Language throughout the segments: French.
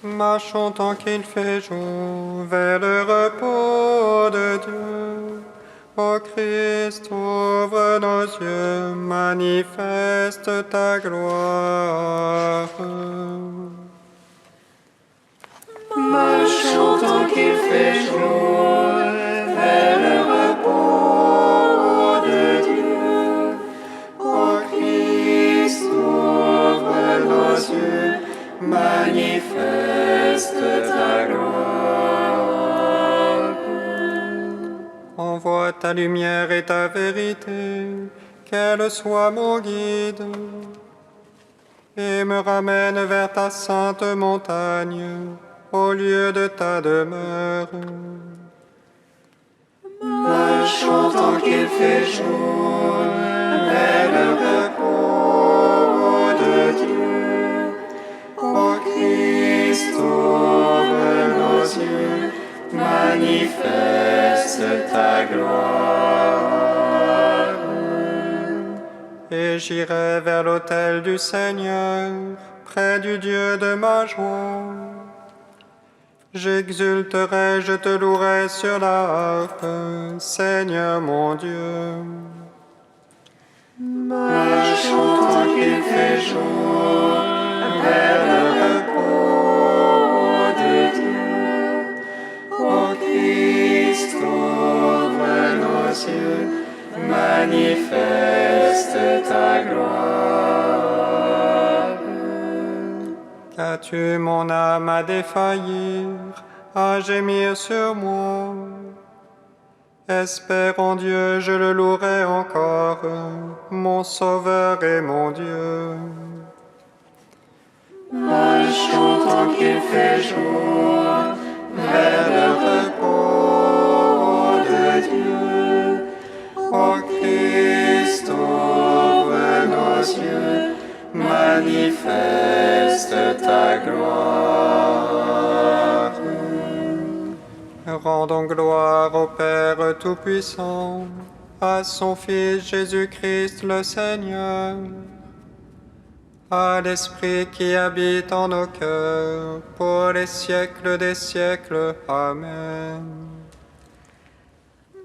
Marchons tant qu'il fait jour vers le repos de Dieu. Ô Christ, ouvre nos yeux, manifeste ta gloire. Marchons tant qu'il fait jour vers le repos de Dieu. Ô Christ, ouvre nos yeux, manifeste ta gloire. Envoie ta lumière et ta vérité, qu'elle soit mon guide, et me ramène vers ta sainte montagne, au lieu de ta demeure. Marchons tant qu'il fait jour vers le repos de Dieu. Ô Christ, ouvre nos yeux, manifeste ta gloire. Et j'irai vers l'autel du Seigneur, près du Dieu de ma joie. J'exulterai, je te louerai sur la harpe, Seigneur mon Dieu. Marchons tant qu'il fait jour vers le repos de Dieu. Ô Christ, ouvre nos yeux, manifeste ta gloire. Qu'as-tu mon âme à défaillir, à gémir sur moi? Espère en Dieu, je le louerai encore, mon Sauveur et mon Dieu. Marchons tant qu'il fait jour vers le repos de Dieu. Ô Christ, ouvre nos yeux, manifeste ta gloire. Rendons gloire au Père Tout-Puissant, à son Fils Jésus-Christ le Seigneur, à l'Esprit qui habite en nos cœurs, pour les siècles des siècles. Amen.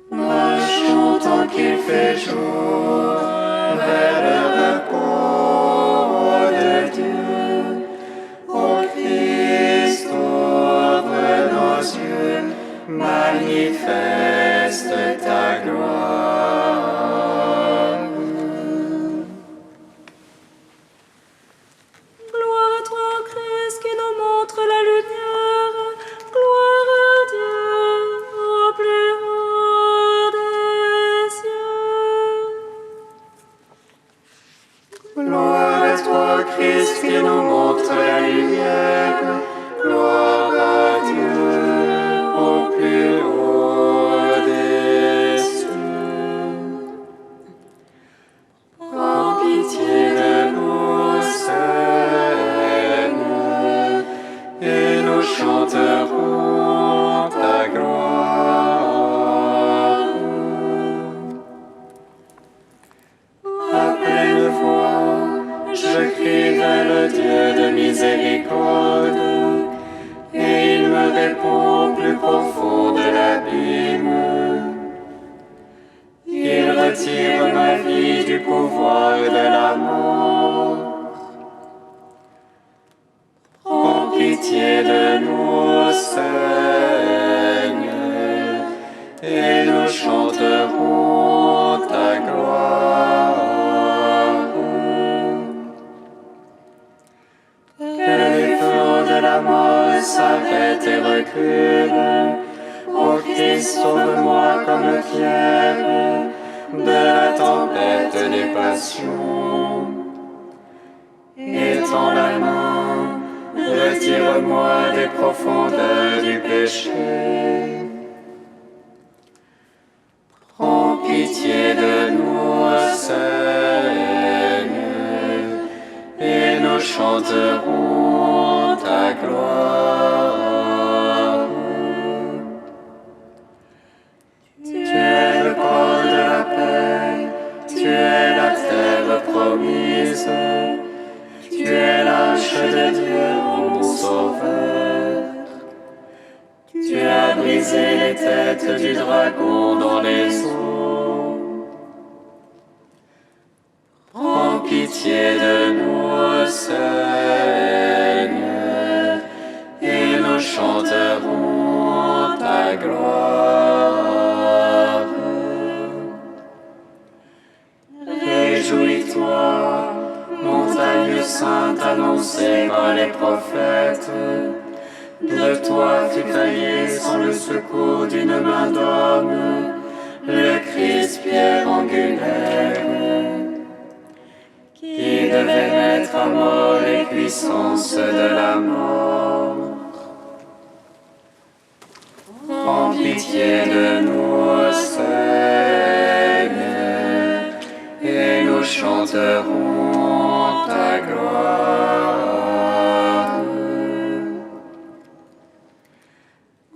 Marchons tant qu'il fait jour vers le repos de Dieu. Ô Christ, ouvre nos yeux, manifeste ta gloire. Gloire à toi, Christ, qui nous montre la lumière. Gloire à Dieu, au plus haut des cieux. Gloire à toi, Christ, qui nous montre la lumière. Gloire à Dieu, au plus haut des cieux. Prends pitié de nous, Seigneur, et nous chanterons ta gloire. À pleine voix, je crie vers le Dieu de miséricorde, et il me répond au plus profond de l'abîme. Il retire ma vie du pouvoir de la mort. Prends pitié de nous, Seigneur, et nous chanterons ta gloire. Que les flots de la mort s'arrêtent et reculent. Ô Christ, sauve-moi comme Pierre de la tempête des passions. Étends la main, retire-moi des profondeurs du péché. Prends pitié de nous, Seigneur, et nous chanterons ta gloire. Tu es le pôle de la paix, tu es la terre promise, tu es l'arche de Dieu, mon Sauveur. brisé les têtes du dragon dans les eaux. Prends pitié de nous, Seigneur, et nous chanterons ta gloire. Réjouis-toi, montagne sainte annoncée par les prophètes. De toi fut taillé sans le secours d'une main d'homme, le Christ pierre angulaire, qui devait mettre à mort les puissances de la mort. Prends pitié de nous, Seigneur, et nous chanterons ta gloire.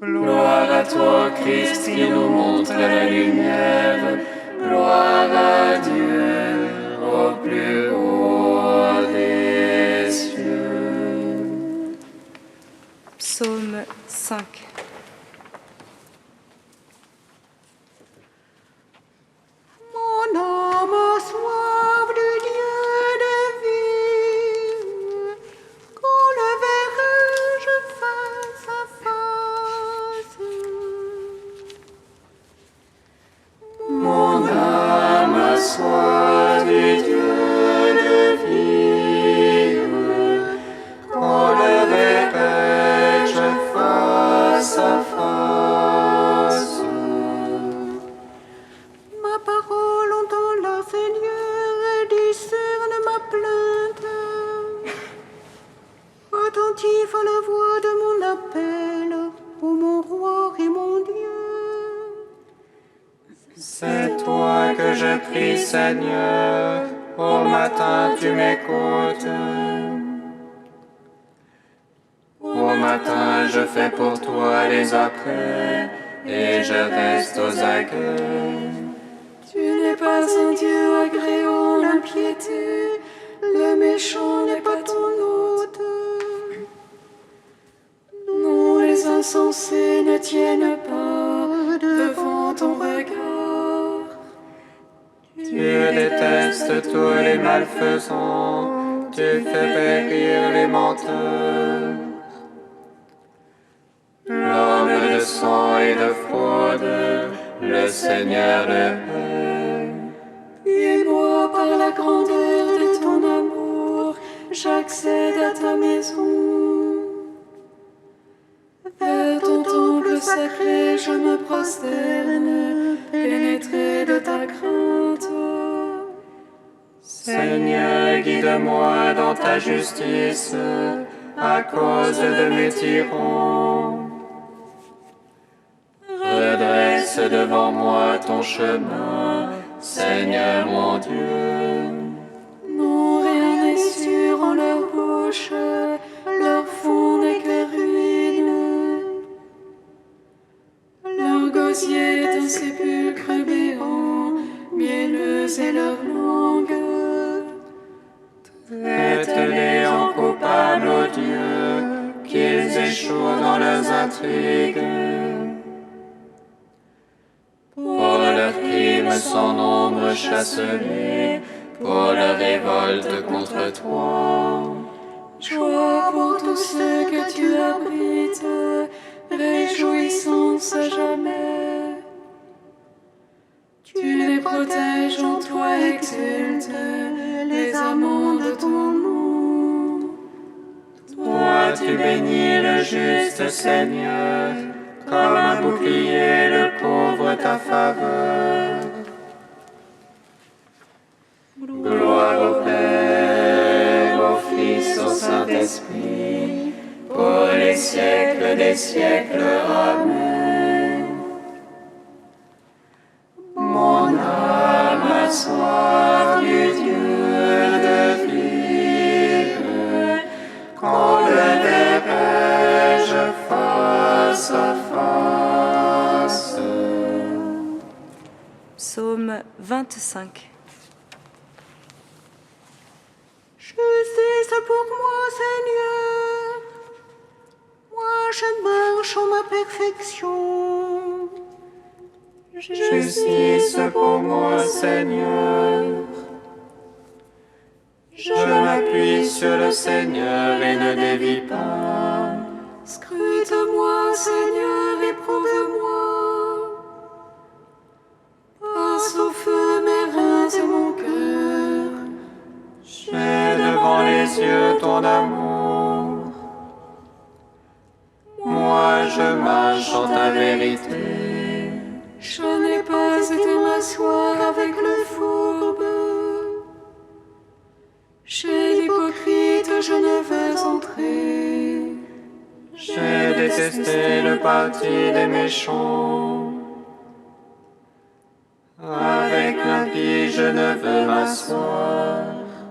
Gloire à toi, Christ, qui nous montre la lumière. Gloire à Dieu au plus haut des cieux. Psaume 5. Mon âme a soif du Dieu de vie. Quand le verrai-je face à face? Mon âme a soif du Dieu de vie. Quand le verrai-je face à face? Ma parole entend-la, Seigneur, et discerne ma plainte. Attentif à la voix de mon appel, ô mon roi et mon Dieu. C'est toi que je prie, Seigneur, au matin tu m'écoutes. Au matin je fais pour toi les apprêts, et je reste aux aguets. Tu n'es pas un Dieu agréant l'impiété, le méchant n'est pas ton hôte. Non, les insensés ne tiennent pas devant ton regard. Tu détestes tous les malfaisants, tu fais périr les menteurs. L'homme de sang et de fraude, le Seigneur le hait. Et moi, par la grandeur de ton amour, j'accède à ta maison. Vers ton temple sacré, je me prosterne, pénétré de ta crainte. Seigneur, guide-moi dans ta justice, à cause de mes tyrans. Redresse devant moi ton chemin, Seigneur mon Dieu. Non, rien n'est sûr en leur bouche, leur fond n'est que ruine. Leur gosier est un sépulcre béant, mielleuse est leur langue. Traite-les en coupables, ô Dieu, qu'ils échouent dans leurs intrigues. Pour leurs crimes sans nombre, chasse-les, pour leur révolte contre toi. Joie pour tous ceux que tu abrites, réjouissance à jamais. Tu les protèges en toi, exultent les amants de ton nom. Toi, tu bénis le juste Seigneur, comme un bouclier le pauvre ta faveur. Gloire au Père, au Fils, au Saint-Esprit, pour les siècles des siècles. Amen. Mon âme a soif du Dieu de vie, quand le verrai-je face à face. Psaume 25. Justice pour moi, Seigneur. Moi, je marche marche en ma perfection. Justice pour moi, Seigneur. Je m'appuie sur le Seigneur et ne dévie pas. Scrute-moi, Seigneur, éprouve-moi. Passe au feu mes reins et mon cœur. J'ai devant les yeux ton amour. Moi, je marche en ta vérité. Je n'ai pas été m'asseoir avec le fourbe. Chez l'hypocrite, je ne veux entrer. J'ai détesté le parti des méchants. Avec l'impie, je ne veux m'asseoir.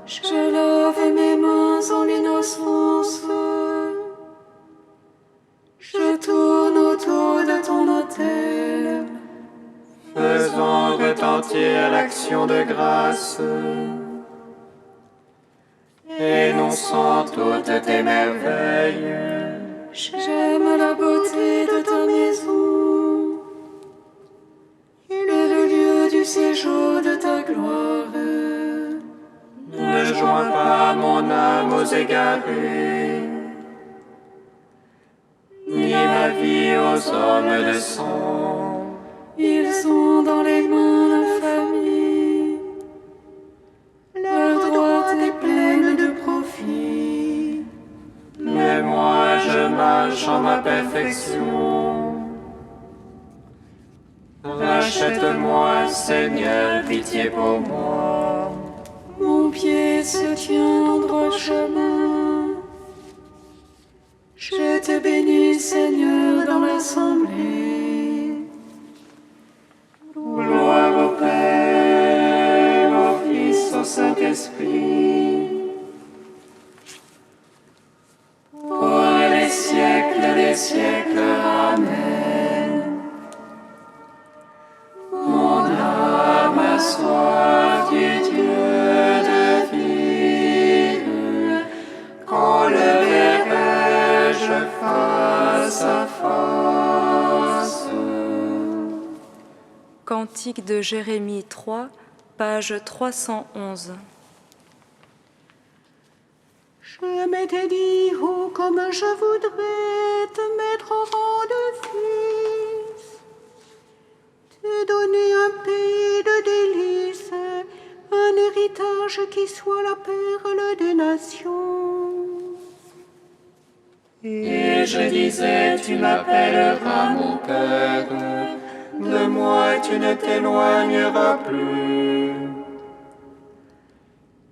Je lave mes mains en l'innocence. Je tourne autour de ton autel. Faisant retentir l'action de grâce. Énonçant toutes tes merveilles. J'aime la beauté de ta maison et le lieu du séjour de ta gloire. Ne joins pas mon âme aux égarés, ni ma vie aux hommes de sang. Ils ont dans les mains l'infamie. Leur droite est pleine de profit. Mais moi je marche en ma perfection. Rachète-moi, Seigneur, pitié pour moi. Mon pied se tient en droit chemin. Je te bénis, Seigneur, dans l'assemblée. Gloire au Père, au Fils, au Saint-Esprit. Pour les siècles des siècles, Amen. Mon âme a soif du Dieu de vie, quand le verrai-je face à face. Cantique de Jérémie 3, page 311. Je m'étais dit, oh, comme je voudrais te mettre au rang de fils, te donner un pays de délices, un héritage qui soit la perle des nations. Et je disais, tu m'appelleras mon Père, de moi tu ne t'éloigneras plus.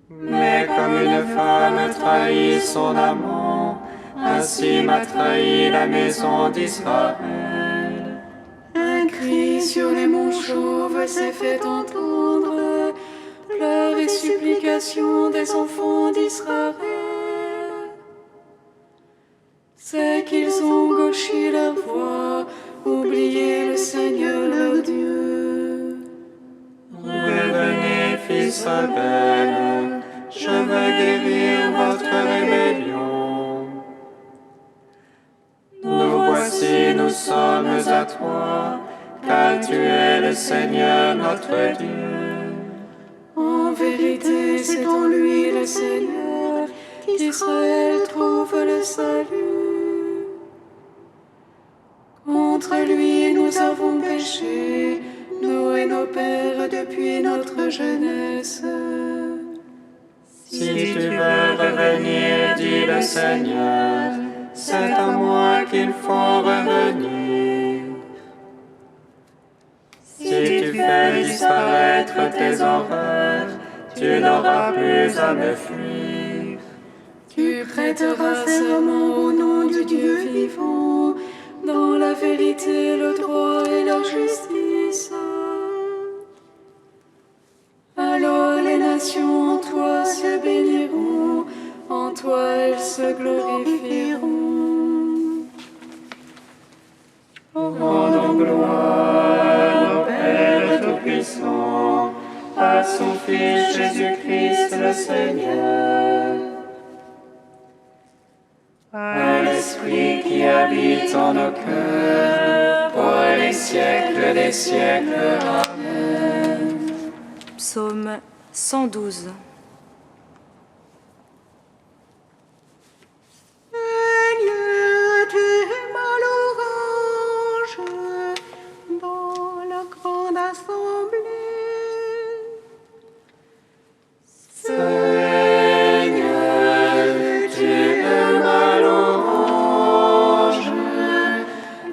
Mais comme une femme trahit son amant, ainsi m'a trahi la maison d'Israël. Un cri sur les monts chauves s'est fait entendre, pleurs et supplications des enfants d'Israël. C'est qu'ils ont gauchi leur voix, oublié le Seigneur leur Dieu. Revenez, fils rebelles, je veux guérir votre rébellion. Nous voici, nous sommes à toi, car tu es le Seigneur notre Dieu. En vérité, c'est en lui le Seigneur qu'Israël trouve le salut. Contre lui nous avons péché, nous et nos pères depuis notre jeunesse. Si tu veux revenir, dit le Seigneur, c'est à moi qu'il faut revenir. Si tu fais disparaître tes horreurs, tu n'auras plus à me fuir. Tu prêteras serment au nom du Dieu vivant, dans la vérité, le droit et la justice. Alors les nations en toi se béniront, en toi elles se glorifieront. Rendons gloire au Père Tout-Puissant, à son Fils Jésus-Christ le Seigneur. toi l'Esprit qui habite en nos cœurs, pour les siècles des siècles. Amen. Psaume 112. Seigneur, tu m'as l'orange dans la grande assemblée. Seigneur, tu m'as l'orange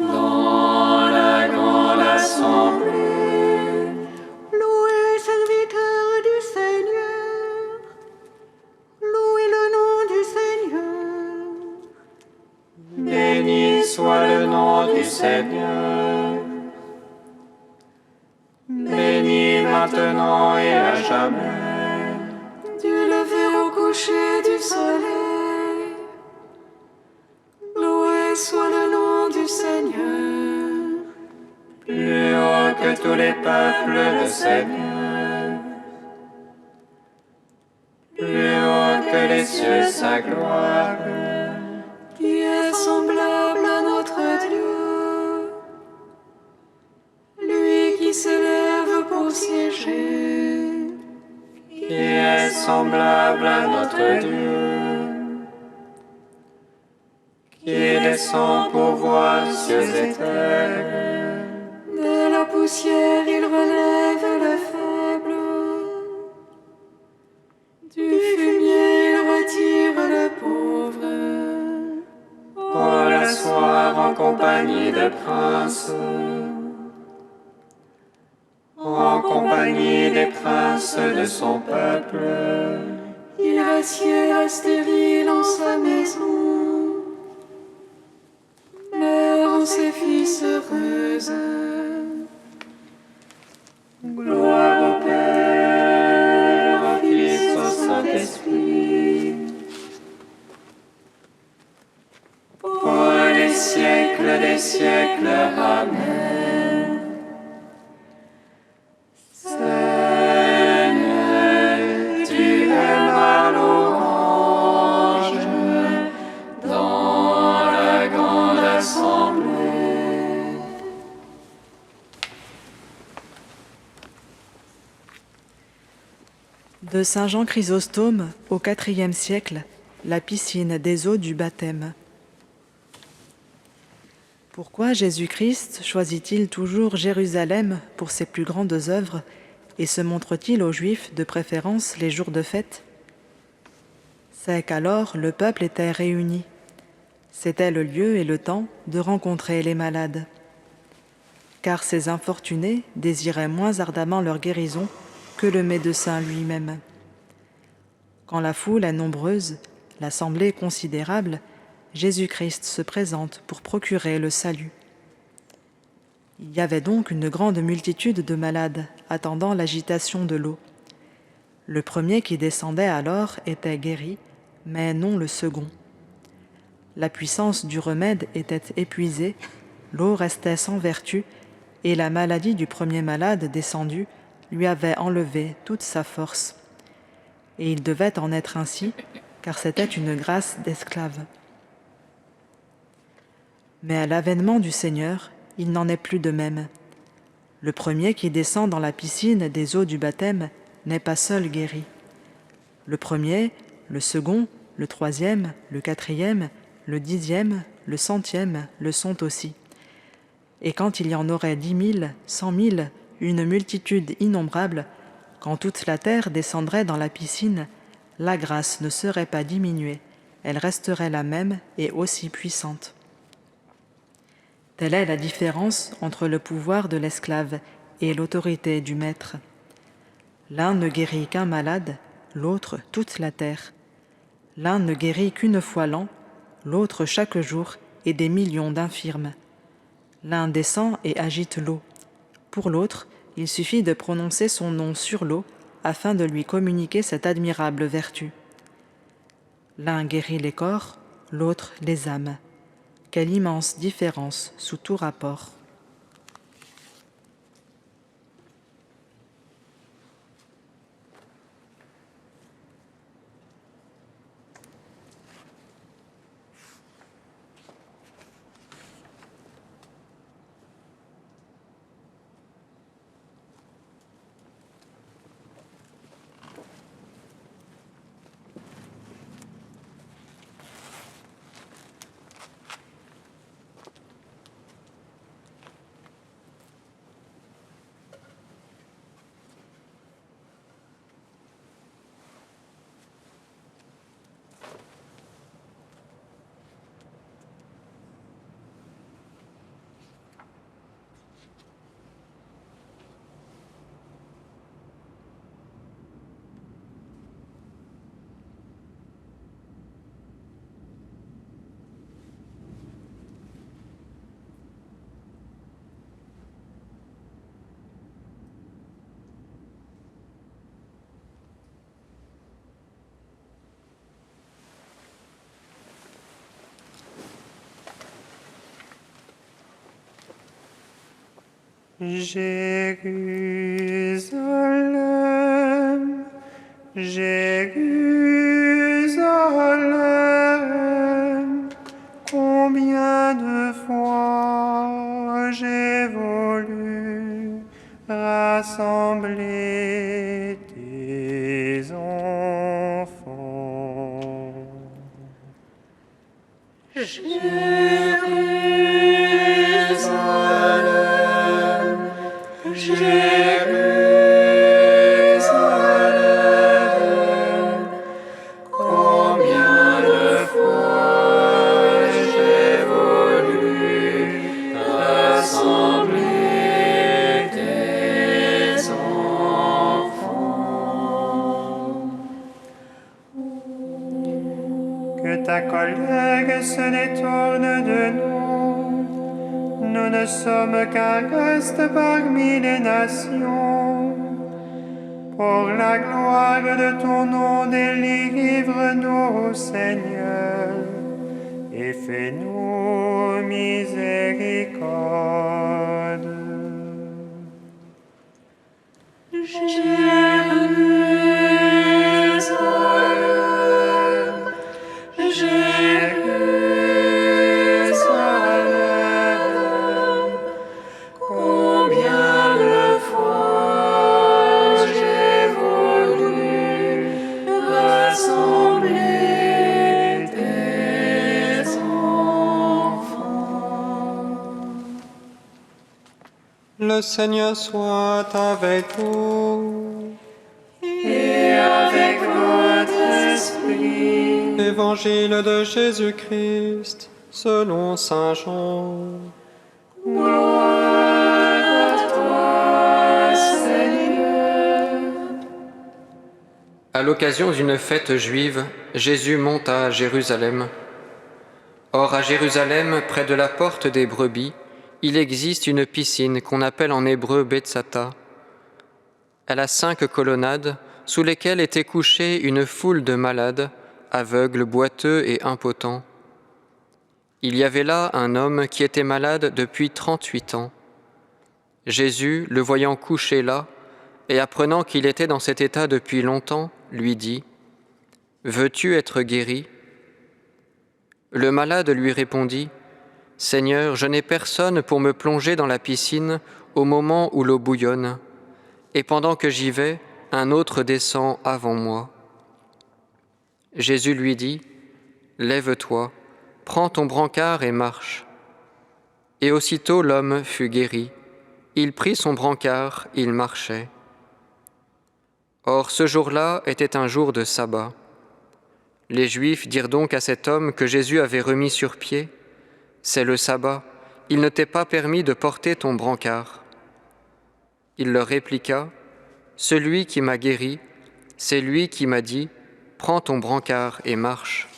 dans la grande assemblée. Louez, serviteur du Seigneur. Louez le nom du Seigneur. Béni soit le nom du Seigneur. Béni maintenant et à jamais. Du lever au coucher du soleil. Loué soit le nom du Seigneur. Plus haut que tous les peuples, le Seigneur. Plus haut que les cieux, sa gloire. Qui est semblable à notre Dieu. Lui qui s'élève pour siéger. Qui est semblable à notre Dieu. Qui descend pour voir cieux et terre. De la poussière il relève le faible. Du fumier il retire le pauvre. Pour l'asseoir en compagnie de princes. En compagnie des princes de son peuple. Il assied la stérile en sa maison. Mère en ses fils heureuse. Gloire au Père, au Fils, au Saint-Esprit. Pour les siècles des siècles. Amen. Seigneur, tu m'as l'orange dans la grande assemblée. De Saint Jean Chrysostome au IVe siècle, la piscine des eaux du baptême. Pourquoi Jésus-Christ choisit-il toujours Jérusalem pour ses plus grandes œuvres et se montre-t-il aux Juifs de préférence les jours de fête? C'est qu'alors le peuple était réuni. C'était le lieu et le temps de rencontrer les malades. Car ces infortunés désiraient moins ardemment leur guérison que le médecin lui-même. Quand la foule est nombreuse, l'assemblée considérable, Jésus-Christ se présente pour procurer le salut. Il y avait donc une grande multitude de malades attendant l'agitation de l'eau. Le premier qui descendait alors était guéri, mais non le second. La puissance du remède était épuisée, l'eau restait sans vertu, et la maladie du premier malade descendu lui avait enlevé toute sa force. Et il devait en être ainsi, car c'était une grâce d'esclave. Mais à l'avènement du Seigneur, il n'en est plus de même. Le premier qui descend dans la piscine des eaux du baptême n'est pas seul guéri. Le premier, le second, le troisième, le quatrième, le 10e, le 100e le sont aussi. Et quand il y en aurait 10 000, 100 000, une multitude innombrable, quand toute la terre descendrait dans la piscine, la grâce ne serait pas diminuée, elle resterait la même et aussi puissante. Telle est la différence entre le pouvoir de l'esclave et l'autorité du maître. L'un ne guérit qu'un malade, l'autre toute la terre. L'un ne guérit qu'une fois l'an, l'autre chaque jour et des millions d'infirmes. L'un descend et agite l'eau. Pour l'autre, il suffit de prononcer son nom sur l'eau afin de lui communiquer cette admirable vertu. L'un guérit les corps, l'autre les âmes. Quelle immense différence sous tout rapport. Jérusalem, Jérusalem, combien de fois j'ai voulu rassembler tes enfants. Jérusalem, Jérusalem, combien de fois j'ai voulu rassembler tes enfants. Que ta colère se détourne de nous. Nous ne sommes qu'un reste parmi les nations. Pour la gloire de ton nom, délivre-nous, Seigneur, et fais-nous miséricorde. Jérusalem, Jérusalem, combien de fois j'ai voulu rassembler tes enfants. Le Seigneur soit avec vous. Et avec votre esprit, Évangile de Jésus-Christ selon saint Jean. gloire à toi, Seigneur. À l'occasion d'une fête juive, Jésus monta à Jérusalem. Or, à Jérusalem, près de la porte des brebis, il existe une piscine qu'on appelle en hébreu Bethsata. Elle a 5 colonnades sous lesquelles était couchée une foule de malades, aveugles, boiteux et impotents. Il y avait là un homme qui était malade depuis 38 ans. Jésus, le voyant couché là, et apprenant qu'il était dans cet état depuis longtemps, lui dit : « Veux-tu être guéri ?» Le malade lui répondit : « Seigneur, je n'ai personne pour me plonger dans la piscine au moment où l'eau bouillonne, et pendant que j'y vais, un autre descend avant moi. » Jésus lui dit : « Lève-toi, prends ton brancard et marche. » Et aussitôt l'homme fut guéri. Il prit son brancard, il marchait. Or ce jour-là était un jour de sabbat. Les Juifs dirent donc à cet homme que Jésus avait remis sur pied : « C'est le sabbat, il ne t'est pas permis de porter ton brancard. » Il leur répliqua : « Celui qui m'a guéri, c'est lui qui m'a dit : prends ton brancard et marche. »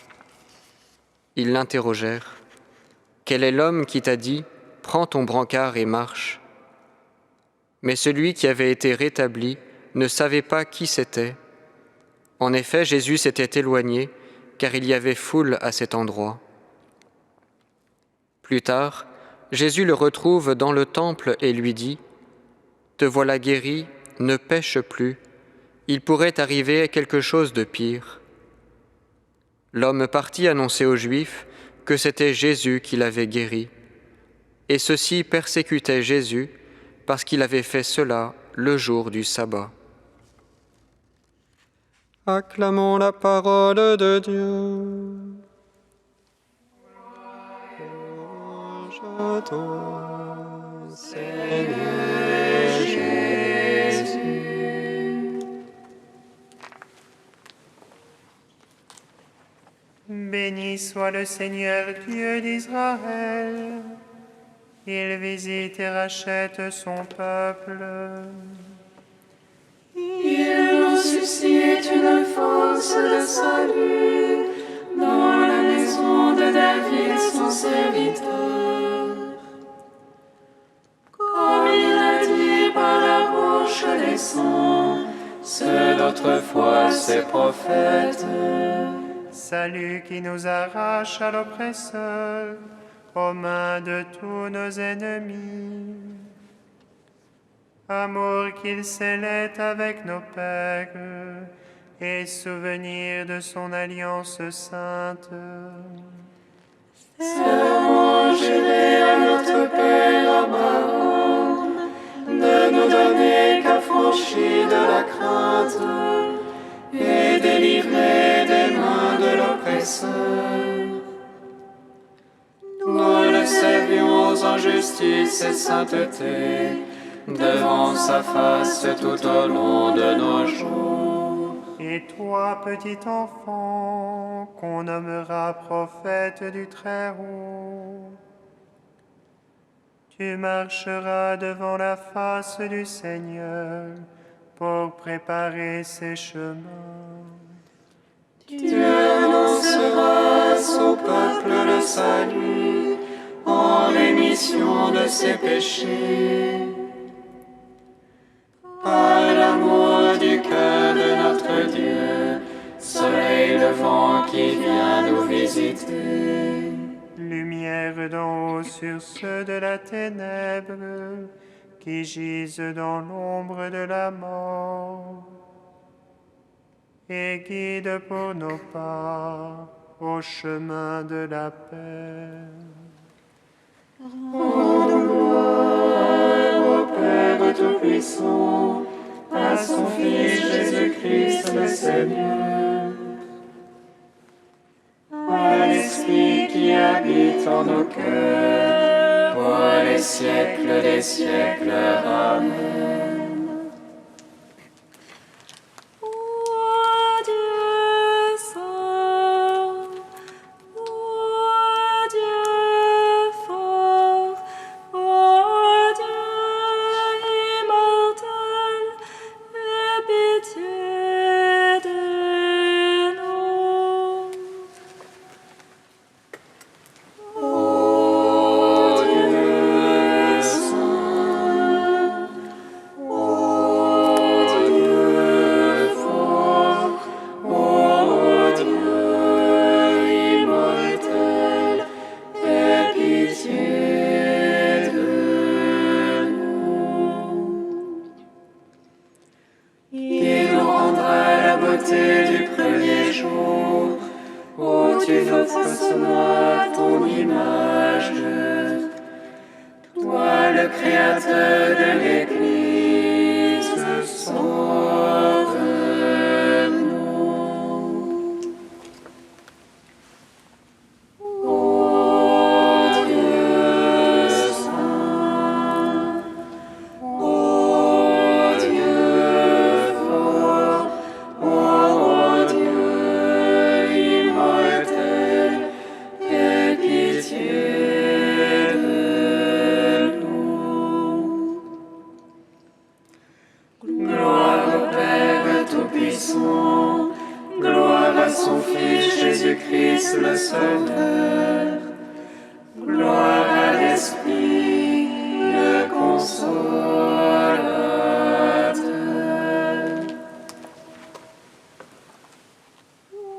Ils l'interrogèrent : « Quel est l'homme qui t'a dit : prends ton brancard et marche ?» Mais celui qui avait été rétabli ne savait pas qui c'était. En effet, Jésus s'était éloigné, car il y avait foule à cet endroit. Plus tard, Jésus le retrouve dans le temple et lui dit : « Te voilà guéri, ne pêche plus, il pourrait arriver quelque chose de pire. » L'homme partit annoncer aux Juifs que c'était Jésus qui l'avait guéri, et ceux-ci persécutaient Jésus parce qu'il avait fait cela le jour du sabbat. Acclamons la parole de Dieu. Louange à toi, Seigneur Jésus. Béni soit le Seigneur Dieu d'Israël. Il visite et rachète son peuple. Il nous suscite une force de salut dans la maison de David, son serviteur. Comme il a dit par la bouche des saints, ceux d'autrefois ses prophètes. Salut qui nous arrache à l'oppresseur, aux mains de tous nos ennemis. amour qu'il scellait avec nos pères, et souvenir de son alliance sainte. Serment juré à notre Père Abraham, de nous donner qu'affranchis de la crainte, et délivrer des mains de l'oppresseur. Nous le servions en justice et sainteté, devant sa face tout au long de nos jours. Et toi, petit enfant, qu'on nommera prophète du Très-Haut, tu marcheras devant la face du Seigneur pour préparer ses chemins. Tu annonceras au peuple le salut en rémission de ses péchés. Par l'amour du cœur de notre Dieu, soleil levant qui vient nous visiter. Lumière d'en haut sur ceux de la ténèbre qui gisent dans l'ombre de la mort, et guide pour nos pas au chemin de la paix. Rendons gloire au Père Tout-Puissant, à son Fils Jésus-Christ le Seigneur, à l'Esprit qui habite en nos cœurs, pour les siècles des siècles. Amen. Gloire à son Fils Jésus-Christ le Sauveur. Gloire à l'Esprit, le Consolateur.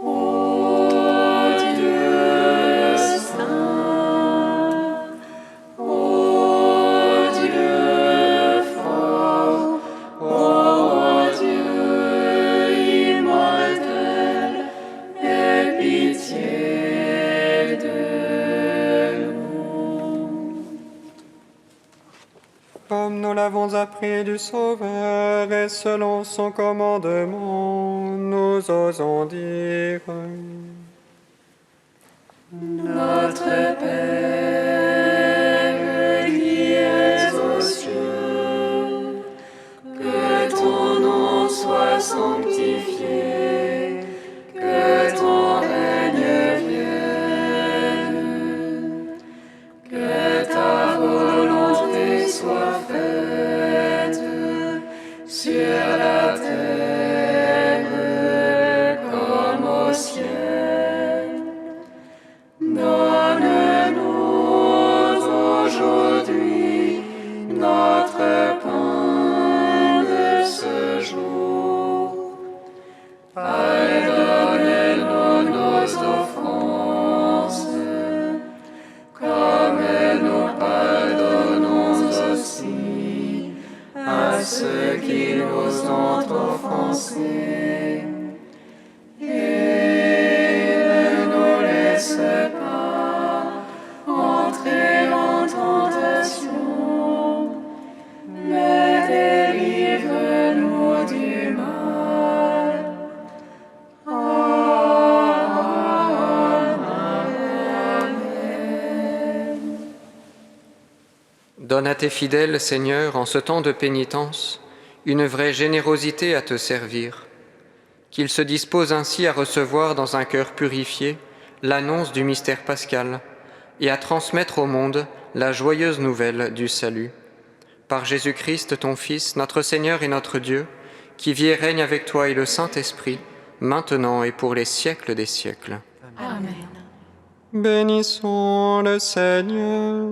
Ô Dieu saint, ô Dieu fort, ô Dieu immortel, aie pitié de nous. Comme nous l'avons appris du Sauveur et selon son commandement, nous osons dire: Notre Père qui es aux cieux, que ton nom soit sanctifié, que ton règne vienne, que ta volonté soit faite sur la terre comme au ciel. Donne ceux qui nous ont offensés. Et ne nous laisse pas entrer en tentation, mais délivre-nous du mal. Amen. Donne à tes fidèles, Seigneur, en ce temps de pénitence, une vraie générosité à te servir, qu'ils se disposent ainsi à recevoir dans un cœur purifié l'annonce du mystère pascal et à transmettre au monde la joyeuse nouvelle du salut. Par Jésus-Christ, ton Fils, notre Seigneur et notre Dieu, qui vit et règne avec toi et le Saint-Esprit, maintenant et pour les siècles des siècles. Amen. Bénissons le Seigneur.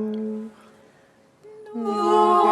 Nous